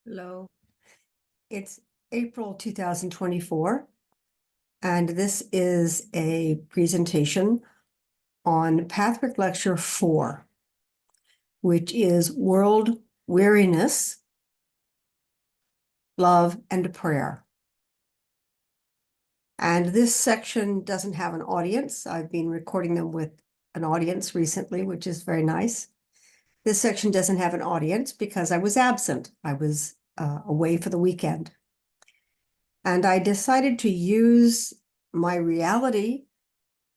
Hello. It's April 2024, and this is a presentation on Pathwork Lecture 4, which is World Weariness, Love, and Prayer. And this section doesn't have an audience. I've been recording them with an audience recently, which is very nice. This section doesn't have an audience because I was absent. I was away for the weekend. And I decided to use my reality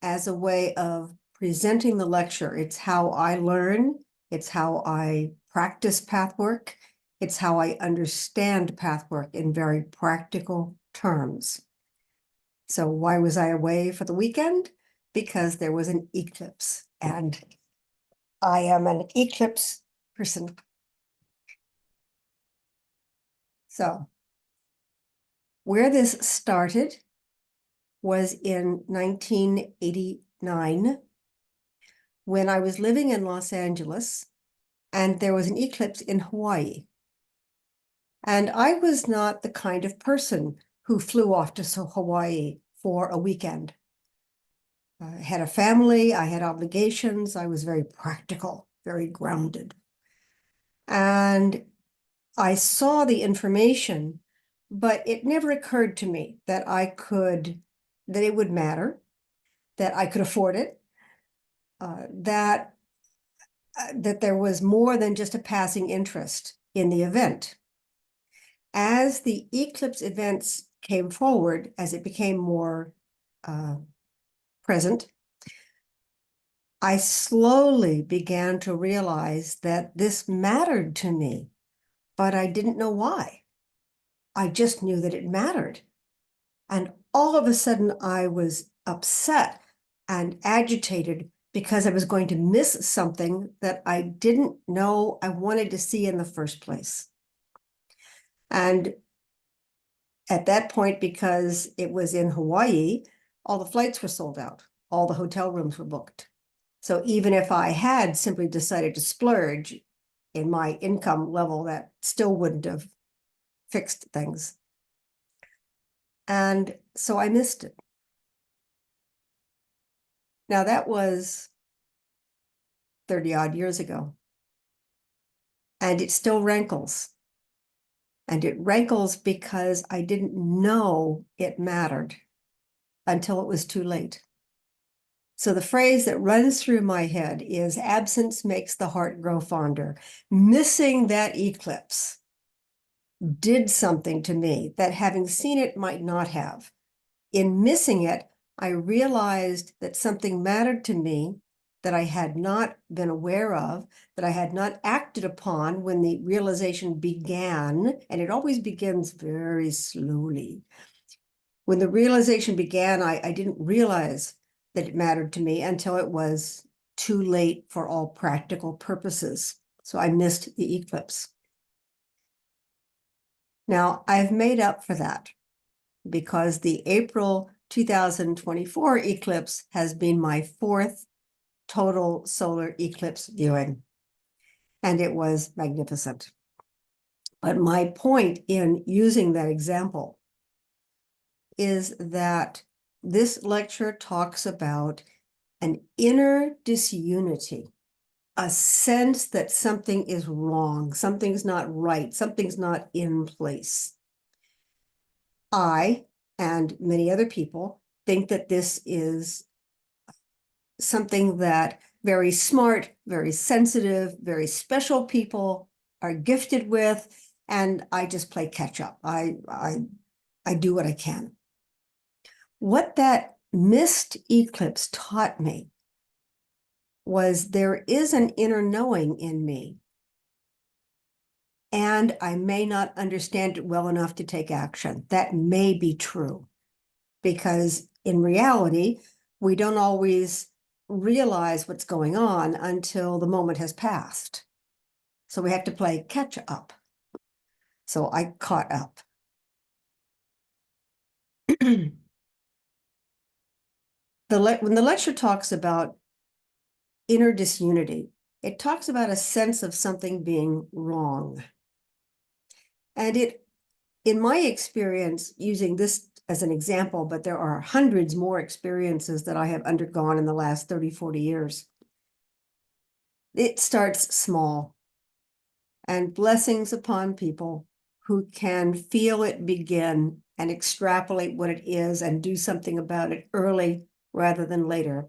as a way of presenting the lecture. It's how I learn. It's how I practice pathwork. It's how I understand pathwork in very practical terms. So why was I away for the weekend? Because there was an eclipse, and I am an eclipse person. So where this started was in 1989 when I was living in Los Angeles and there was an eclipse in Hawaii. And I was not the kind of person who flew off to Hawaii for a weekend. I had a family, I had obligations, I was very practical, very grounded. And I saw the information, but it never occurred to me that that it would matter, that I could afford it, that there was more than just a passing interest in the event. As the eclipse events came forward, as it became more present, I slowly began to realize that this mattered to me, but I didn't know why. I just knew that it mattered. And all of a sudden, I was upset and agitated because I was going to miss something that I didn't know I wanted to see in the first place. And at that point, because it was in Hawaii, all the flights were sold out. All the hotel rooms were booked. So even if I had simply decided to splurge in my income level, that still wouldn't have fixed things. And so I missed it. Now that was 30 odd years ago. And it still rankles. And it rankles because I didn't know it mattered until it was too late. So the phrase that runs through my head is absence makes the heart grow fonder. Missing that eclipse did something to me that having seen it might not have. In missing it, I realized that something mattered to me that I had not been aware of, that I had not acted upon when the realization began, and it always begins very slowly. When the realization began, I didn't realize that it mattered to me until it was too late for all practical purposes. So I missed the eclipse. Now, I've made up for that because the April 2024 eclipse has been my fourth total solar eclipse viewing, and it was magnificent. But my point in using that example is that this lecture talks about an inner disunity, a sense that something is wrong, something's not right, something's not in place. I and many other people think that this is something that very smart, very sensitive, very special people are gifted with, and I just play catch up. I do what I can. What that missed eclipse taught me was there is an inner knowing in me, and I may not understand it well enough to take action. That may be true, because in reality, we don't always realize what's going on until the moment has passed. So we have to play catch up. So I caught up. When the lecture talks about inner disunity, it talks about a sense of something being wrong. And in my experience, using this as an example, but there are hundreds more experiences that I have undergone in the last 30, 40 years. It starts small, and blessings upon people who can feel it begin and extrapolate what it is and do something about it early rather than later.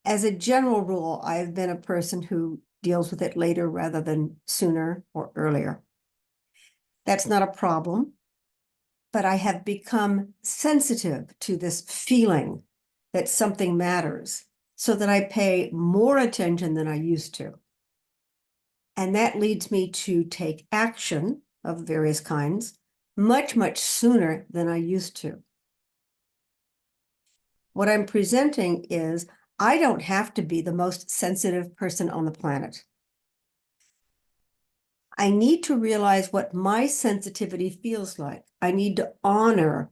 As a general rule, I've been a person who deals with it later rather than sooner or earlier. That's not a problem, but I have become sensitive to this feeling that something matters so that I pay more attention than I used to. And that leads me to take action of various kinds much, much sooner than I used to. What I'm presenting is I don't have to be the most sensitive person on the planet. I need to realize what my sensitivity feels like. I need to honor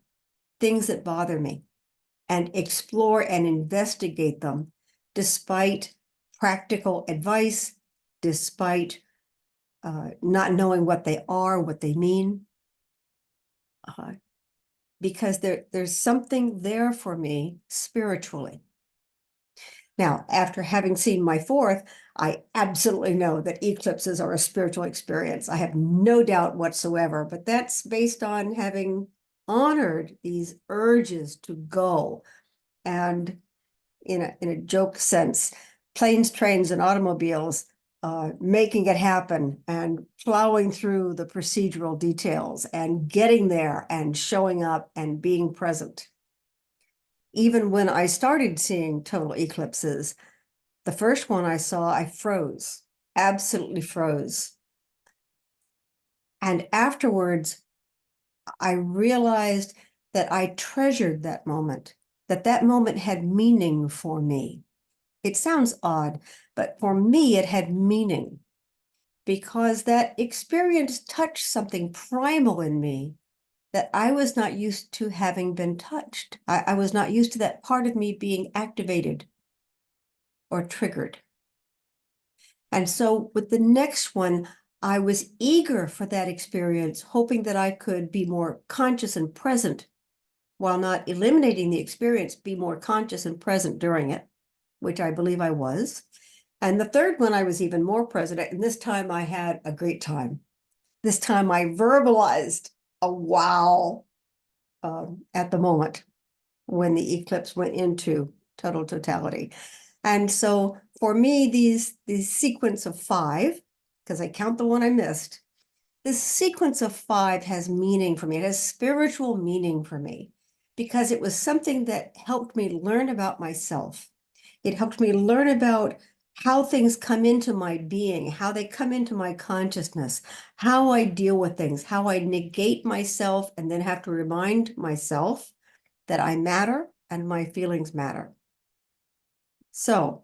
things that bother me and explore and investigate them despite practical advice, despite not knowing what they are, what they mean. Because there's something there for me spiritually. Now, after having seen my fourth, I absolutely know that eclipses are a spiritual experience. I have no doubt whatsoever, but that's based on having honored these urges to go. And in a joke sense, planes, trains, and automobiles, making it happen and plowing through the procedural details and getting there and showing up and being present. Even when I started seeing total eclipses, the first one I saw, I froze, absolutely froze. And afterwards, I realized that I treasured that moment, that moment had meaning for me. It sounds odd, but for me, it had meaning because that experience touched something primal in me that I was not used to having been touched. I was not used to that part of me being activated or triggered. And so with the next one, I was eager for that experience, hoping that I could be more conscious and present while not eliminating the experience, be more conscious and present during it, which I believe I was. And the third one, I was even more present. And this time I had a great time. This time I verbalized a wow at the moment when the eclipse went into total totality. And so for me, these sequence of five, because I count the one I missed, this sequence of five has meaning for me. It has spiritual meaning for me because it was something that helped me learn about myself. It helped me learn about how things come into my being, how they come into my consciousness, how I deal with things, how I negate myself and then have to remind myself that I matter and my feelings matter. So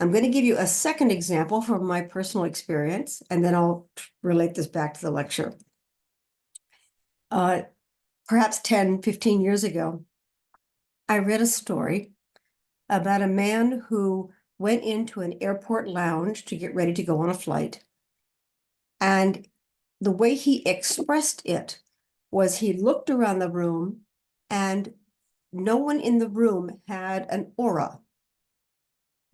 I'm going to give you a second example from my personal experience, and then I'll relate this back to the lecture. Perhaps 10, 15 years ago, I read a story about a man who went into an airport lounge to get ready to go on a flight. And the way he expressed it was he looked around the room and no one in the room had an aura.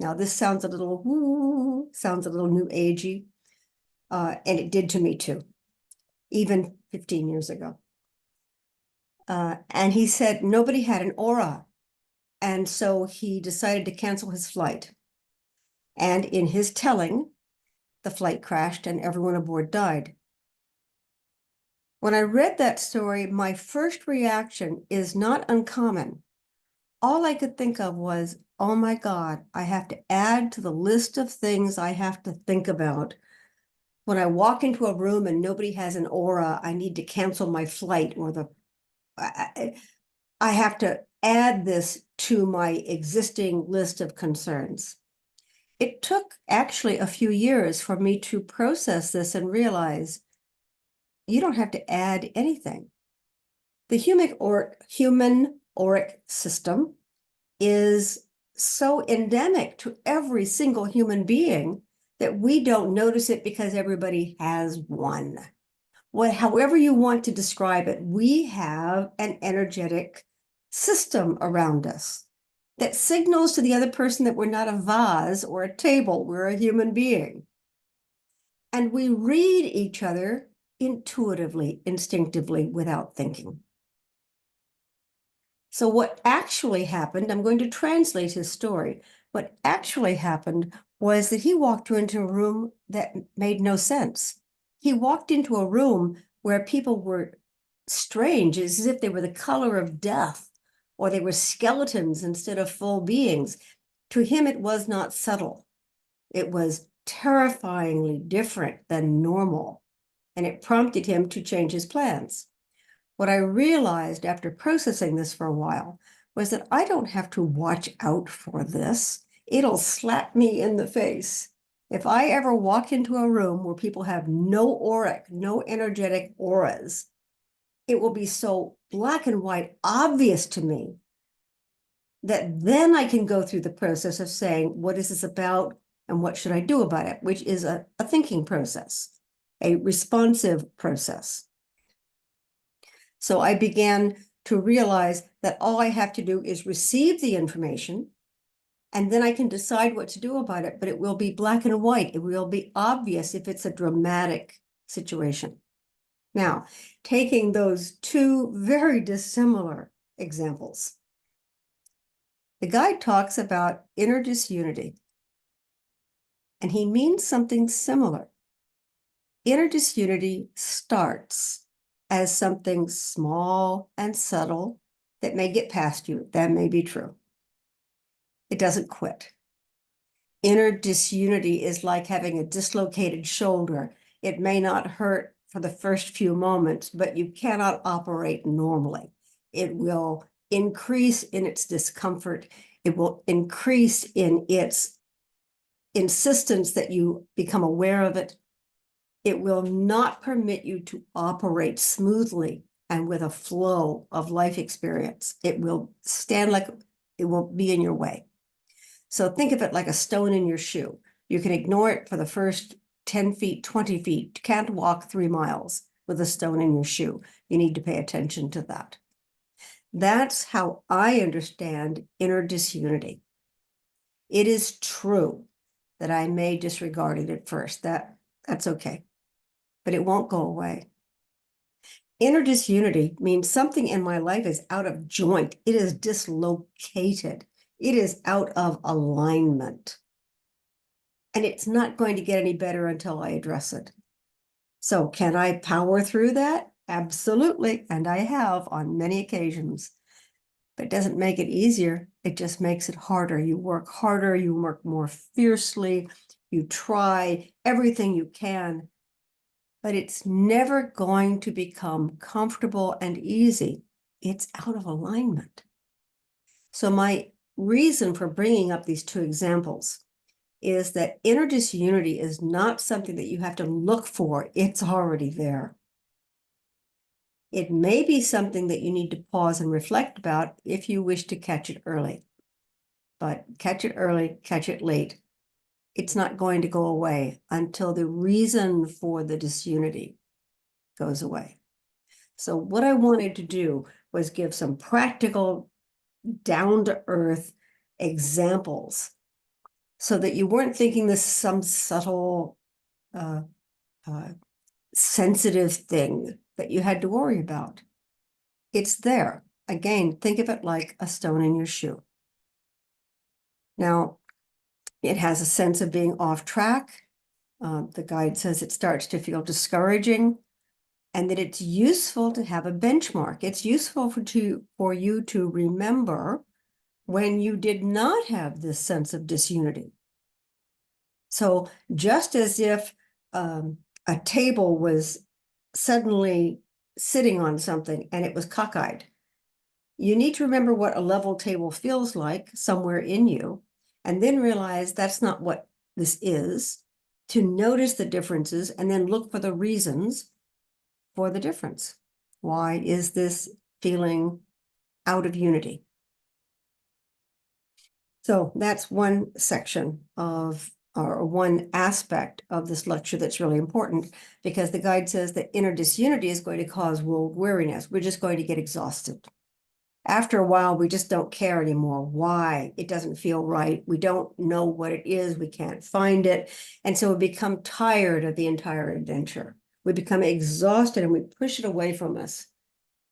Now, this sounds a little new agey, and it did to me too, even 15 years ago. And he said nobody had an aura. And so he decided to cancel his flight. And in his telling, the flight crashed and everyone aboard died. When I read that story, my first reaction is not uncommon. All I could think of was, oh my God, I have to add to the list of things I have to think about. When I walk into a room and nobody has an aura, I need to cancel my flight or I have to add this to my existing list of concerns. It took actually a few years for me to process this and realize you don't have to add anything. The human auric system is so endemic to every single human being that we don't notice it because everybody has one. however you want to describe it, we have an energetic system around us that signals to the other person that we're not a vase or a table, we're a human being. And we read each other intuitively, instinctively, without thinking. So what actually happened, I'm going to translate his story. What actually happened was that he walked into a room that made no sense. He walked into a room where people were strange, as if they were the color of death, or they were skeletons instead of full beings. To him, it was not subtle. It was terrifyingly different than normal, and it prompted him to change his plans. What I realized after processing this for a while was that I don't have to watch out for this. It'll slap me in the face. If I ever walk into a room where people have no auric, no energetic auras, it will be so black and white obvious to me that then I can go through the process of saying, what is this about and what should I do about it, which is a thinking process, a responsive process. So I began to realize that all I have to do is receive the information, and then I can decide what to do about it, but it will be black and white. It will be obvious if it's a dramatic situation. Now, taking those two very dissimilar examples, the guide talks about inner disunity, and he means something similar. Inner disunity starts as something small and subtle that may get past you. That may be true. It doesn't quit. Inner disunity is like having a dislocated shoulder. It may not hurt for the first few moments, but you cannot operate normally. It will increase in its discomfort. It will increase in its insistence that you become aware of it. It will not permit you to operate smoothly and with a flow of life experience. It will stand like it will be in your way. So think of it like a stone in your shoe. You can ignore it for the first 10 feet, 20 feet. You can't walk 3 miles with a stone in your shoe. You need to pay attention to that. That's how I understand inner disunity. It is true that I may disregard it at first. That's okay. But it won't go away. Inner disunity means something in my life is out of joint. It is dislocated. It is out of alignment. And it's not going to get any better until I address it. So can I power through that? Absolutely. And I have on many occasions. But it doesn't make it easier. It just makes it harder. You work harder. You work more fiercely. You try everything you can. But it's never going to become comfortable and easy. It's out of alignment. So my reason for bringing up these two examples is that inner disunity is not something that you have to look for. It's already there. It may be something that you need to pause and reflect about if you wish to catch it early. But catch it early, catch it late. It's not going to go away until the reason for the disunity goes away. So what I wanted to do was give some practical, down-to-earth examples so that you weren't thinking this is some subtle, sensitive thing that you had to worry about. It's there. Again, think of it like a stone in your shoe. Now, it has a sense of being off track. The guide says it starts to feel discouraging, and that it's useful to have a benchmark. It's useful for you to remember when you did not have this sense of disunity. So just as if a table was suddenly sitting on something and it was cockeyed, you need to remember what a level table feels like somewhere in you, and then realize that's not what this is, to notice the differences and then look for the reasons for the difference. Why is this feeling out of unity? So that's one section of or one aspect of this lecture that's really important, because the guide says that inner disunity is going to cause world weariness. We're just going to get exhausted. After a while, we just don't care anymore. Why? It doesn't feel right. We don't know what it is. We can't find it. And so we become tired of the entire adventure. We become exhausted and we push it away from us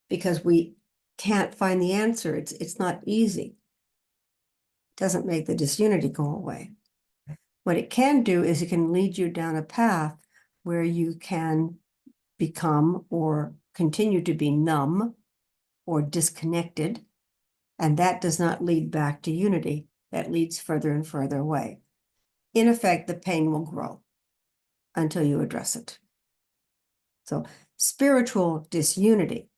because we can't find the answer. It's not easy. It doesn't make the disunity go away. What it can do is it can lead you down a path where you can become or continue to be numb or disconnected. And that does not lead back to unity. That leads further and further away. In effect, the pain will grow until you address it. So spiritual disunity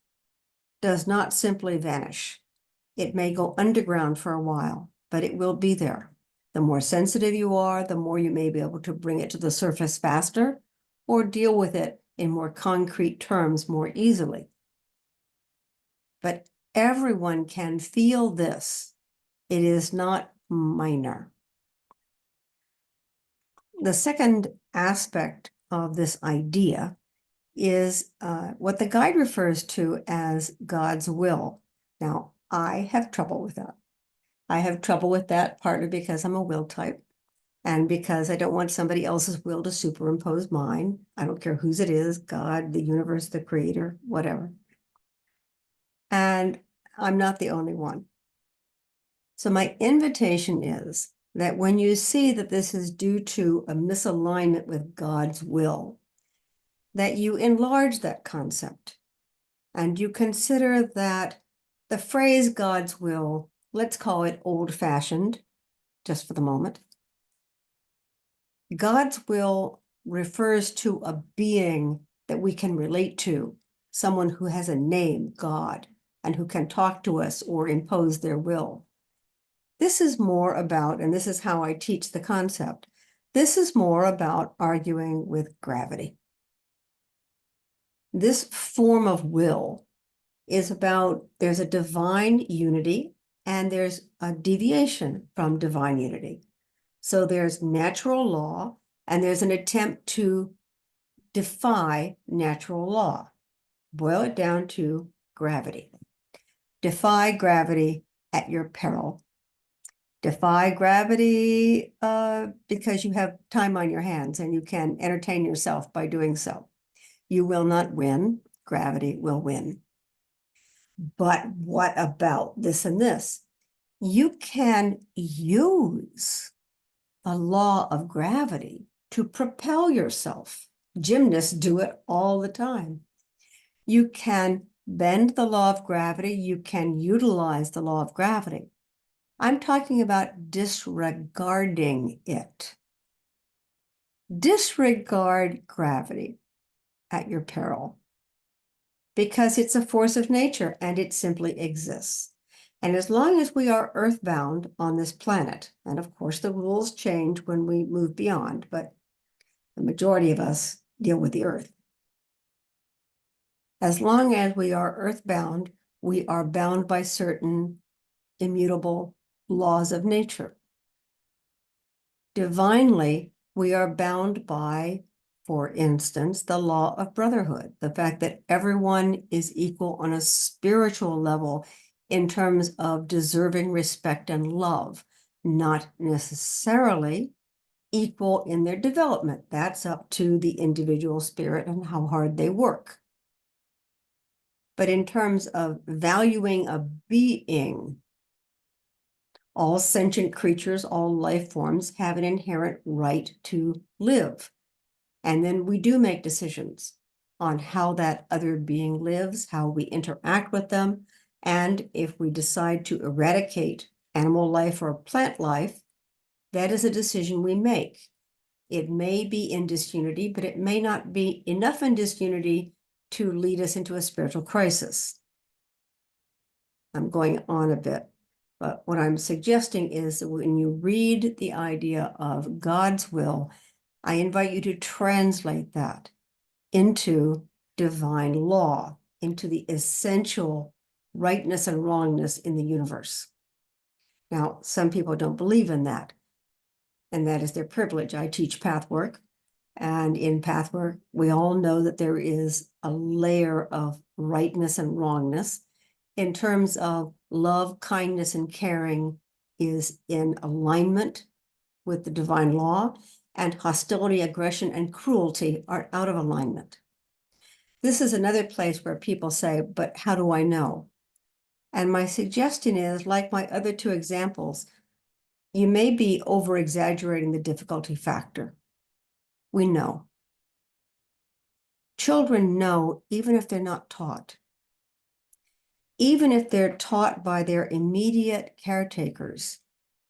does not simply vanish. It may go underground for a while, but it will be there. The more sensitive you are, the more you may be able to bring it to the surface faster or deal with it in more concrete terms more easily. But everyone can feel this. It is not minor. The second aspect of this idea is what the guide refers to as God's will. Now, I have trouble with that. I have trouble with that partly because I'm a will type and because I don't want somebody else's will to superimpose mine. I don't care whose it is, God, the universe, the creator, whatever. And I'm not the only one. So my invitation is that when you see that this is due to a misalignment with God's will, that you enlarge that concept and you consider that the phrase God's will, let's call it old-fashioned, just for the moment. God's will refers to a being that we can relate to, someone who has a name, God, and who can talk to us or impose their will. This is more about, and this is how I teach the concept, this is more about arguing with gravity. This form of will is about, there's a divine unity and there's a deviation from divine unity. So there's natural law and there's an attempt to defy natural law. Boil it down to gravity. Defy gravity at your peril. Defy gravity because you have time on your hands and you can entertain yourself by doing so. You will not win. Gravity will win. But what about this and this? You can use the law of gravity to propel yourself. Gymnasts do it all the time. You can bend the law of gravity. You can utilize the law of gravity. I'm talking about disregarding it. Disregard gravity at your peril because it's a force of nature and it simply exists. And as long as we are earthbound on this planet, and of course the rules change when we move beyond, but the majority of us deal with the earth. As long as we are earthbound, we are bound by certain immutable laws of nature. Divinely, we are bound by, for instance, the law of brotherhood, the fact that everyone is equal on a spiritual level in terms of deserving respect and love, not necessarily equal in their development. That's up to the individual spirit and how hard they work. But in terms of valuing a being, all sentient creatures, all life forms have an inherent right to live. And then we do make decisions on how that other being lives, how we interact with them. And if we decide to eradicate animal life or plant life, that is a decision we make. It may be in disunity, but it may not be enough in disunity to lead us into a spiritual crisis. I'm going on a bit, but what I'm suggesting is that when you read the idea of God's will, I invite you to translate that into divine law, into the essential rightness and wrongness in the universe. Now, some people don't believe in that. and that is their privilege. I teach path work, and in path work, we all know that there is a layer of rightness and wrongness. In terms of love, kindness, and caring is in alignment with the divine law, and hostility, aggression, and cruelty are out of alignment. This is another place where people say, but how do I know? And my suggestion is, like my other two examples, you may be over-exaggerating the difficulty factor. We know. Children know even if they're not taught. Even if they're taught by their immediate caretakers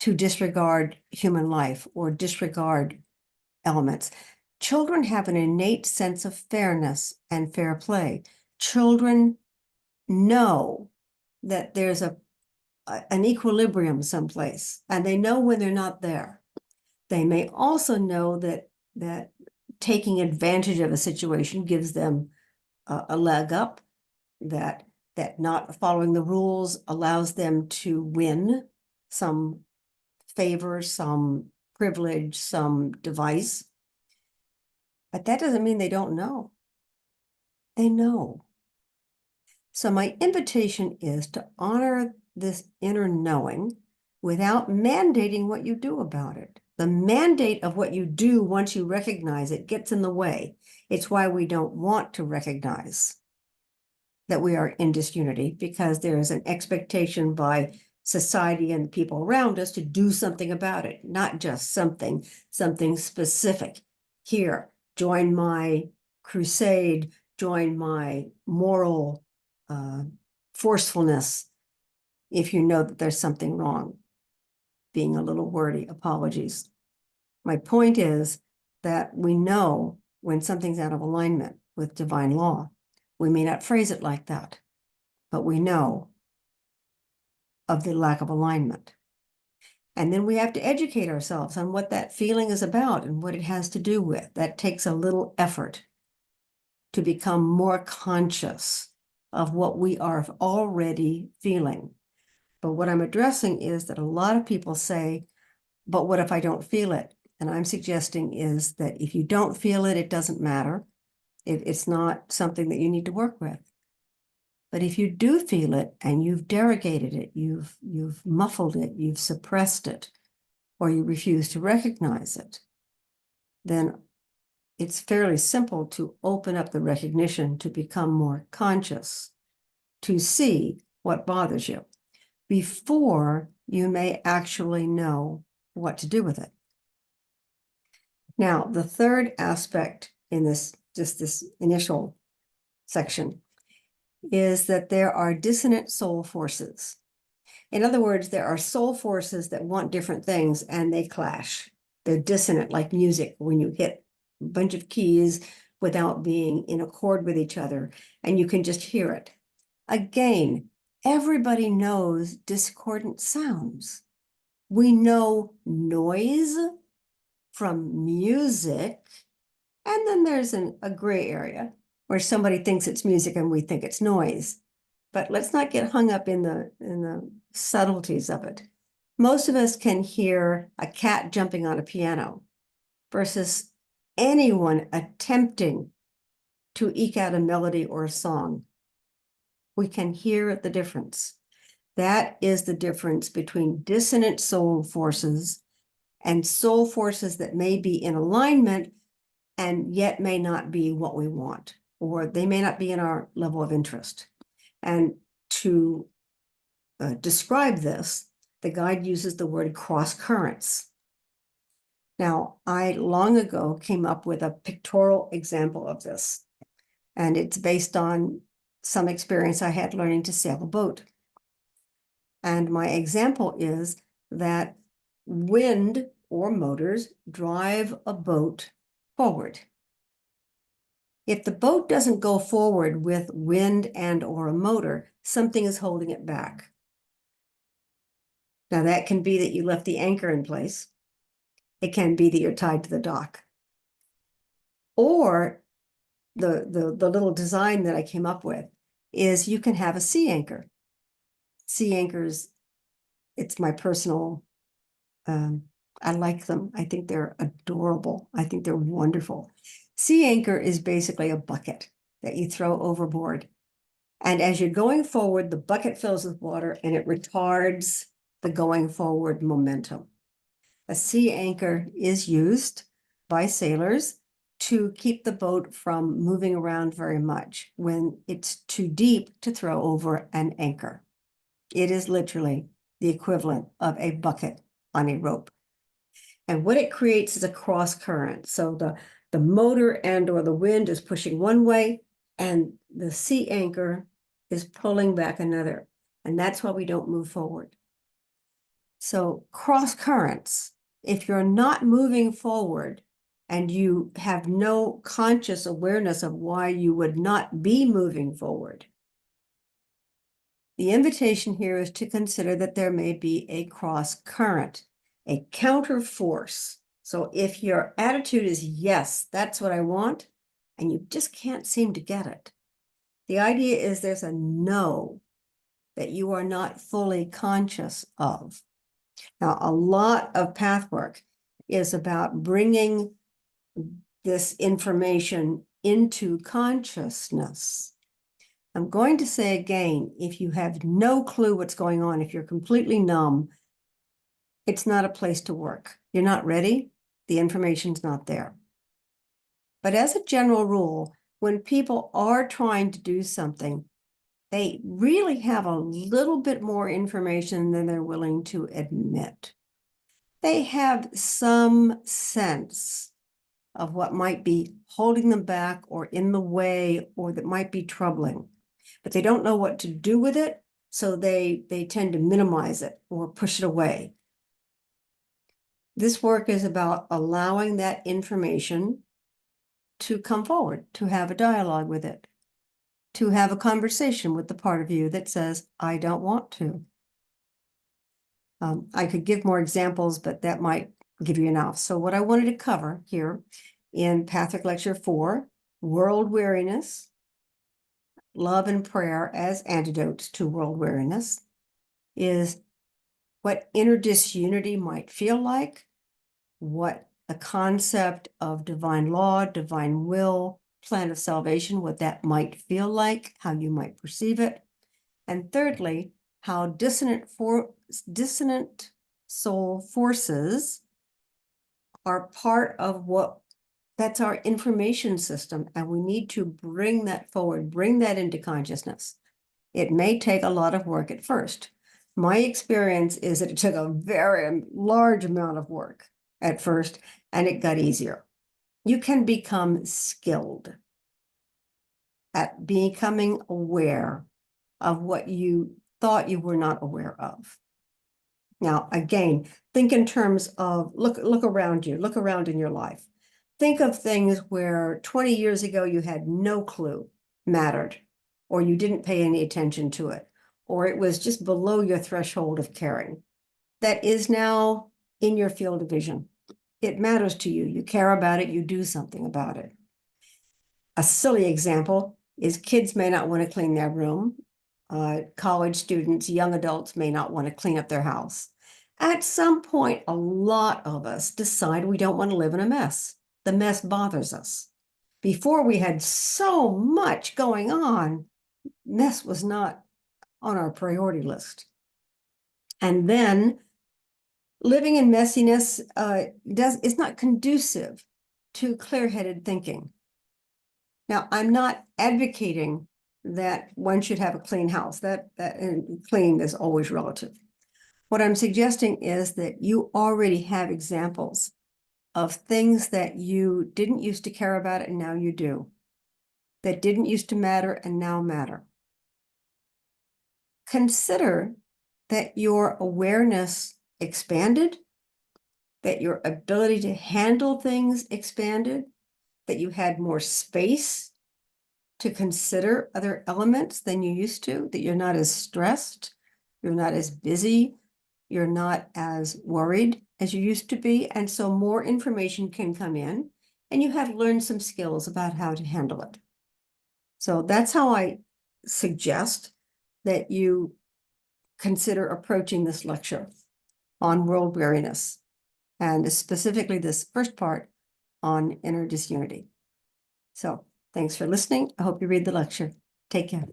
to disregard human life or disregard elements, children have an innate sense of fairness and fair play. Children know that there's an equilibrium someplace, and they know when they're not there. They may also know that taking advantage of a situation gives them a leg up, that not following the rules allows them to win some favor, some privilege, some device. But that doesn't mean they don't know. They know. So my invitation is to honor this inner knowing without mandating what you do about it. The mandate of what you do once you recognize it gets in the way. It's why we don't want to recognize that we are in disunity, because there is an expectation by society and people around us to do something about it, not just something specific. Here, join my crusade, join my moral forcefulness if you know that there's something wrong. Being a little wordy, apologies. My point is that we know when something's out of alignment with divine law. We may not phrase it like that, but we know of the lack of alignment. And then we have to educate ourselves on what that feeling is about and what it has to do with. That takes a little effort to become more conscious of what we are already feeling. But what I'm addressing is that a lot of people say, but what if I don't feel it? And I'm suggesting is that if you don't feel it, it doesn't matter. It's not something that you need to work with. But if you do feel it and you've derogated it, you've muffled it, you've suppressed it, or you refuse to recognize it, then it's fairly simple to open up the recognition, to become more conscious, to see what bothers you before you may actually know what to do with it. Now, the third aspect in this, just this initial section, is that there are dissonant soul forces. In other words, there are soul forces that want different things and they clash. They're dissonant, like music, when you hit a bunch of keys without being in accord with each other, and you can just hear it. Again, everybody knows discordant sounds. We know noise from music, and then there's a gray area where somebody thinks it's music and we think it's noise. But let's not get hung up in the subtleties of it. Most of us can hear a cat jumping on a piano versus anyone attempting to eke out a melody or a song. We can hear the difference. That is the difference between dissonant soul forces and soul forces that may be in alignment and yet may not be what we want, or they may not be in our level of interest. And to describe this, the guide uses the word cross currents. Now, I long ago came up with a pictorial example of this, and it's based on some experience I had learning to sail a boat. And my example is that wind or motors drive a boat forward. If the boat doesn't go forward with wind and or a motor, something is holding it back. Now that can be that you left the anchor in place. It can be that you're tied to the dock. Or the little design that I came up with is you can have a sea anchor. Sea anchors, it's my personal I like them. I think they're adorable. I think they're wonderful. Sea anchor is basically a bucket that you throw overboard. And as you're going forward, the bucket fills with water and it retards the going forward momentum. A sea anchor is used by sailors to keep the boat from moving around very much when it's too deep to throw over an anchor. It is literally the equivalent of a bucket on a rope. And what it creates is a cross current. So the motor and or the wind is pushing one way and the sea anchor is pulling back another. And that's why we don't move forward. So cross currents, if you're not moving forward and you have no conscious awareness of why you would not be moving forward, the invitation here is to consider that there may be a cross current, a counter force. So if your attitude is, yes, that's what I want, and you just can't seem to get it, the idea is there's a no that you are not fully conscious of. Now, a lot of path work is about bringing this information into consciousness. I'm going to say again, if you have no clue what's going on, if you're completely numb, it's not a place to work. You're not ready. The information's not there. But as a general rule, when people are trying to do something, they really have a little bit more information than they're willing to admit. They have some sense of what might be holding them back or in the way or that might be troubling, but they don't know what to do with it, so they tend to minimize it or push it away. This work is about allowing that information to come forward, to have a dialogue with it, to have a conversation with the part of you that says, I don't want to. I could give more examples, but that might give you enough. So what I wanted to cover here in Pathwork Lecture 4, World Weariness, Love and Prayer as Antidotes to World Weariness, is what inner disunity might feel like, what the concept of divine law, divine will, plan of salvation, what that might feel like, how you might perceive it. And thirdly, how dissonant soul forces are part of that's our information system, and we need to bring that forward, bring that into consciousness. It may take a lot of work at first. My experience is that it took a very large amount of work at first, and it got easier. You can become skilled at becoming aware of what you thought you were not aware of. Now, again, think in terms of look around you, look around in your life. Think of things where 20 years ago you had no clue mattered, or you didn't pay any attention to it, or it was just below your threshold of caring. That is now in your field of vision. It matters to you. You care about it. You do something about it. A silly example is kids may not want to clean their room. College students, young adults may not want to clean up their house. At some point, a lot of us decide we don't want to live in a mess. The mess bothers us. Before we had so much going on, mess was not on our priority list. And then living in messiness is not conducive to clear-headed thinking. Now, I'm not advocating that one should have a clean house. That and clean is always relative. What I'm suggesting is that you already have examples of things that you didn't used to care about and now you do, that didn't used to matter and now matter. Consider that your awareness expanded, that your ability to handle things expanded, that you had more space to consider other elements than you used to, that you're not as stressed, you're not as busy, you're not as worried as you used to be. And so more information can come in and you have learned some skills about how to handle it. So that's how I suggest that you consider approaching this lecture on world weariness. and specifically this first part on inner disunity. So thanks for listening. I hope you read the lecture. Take care.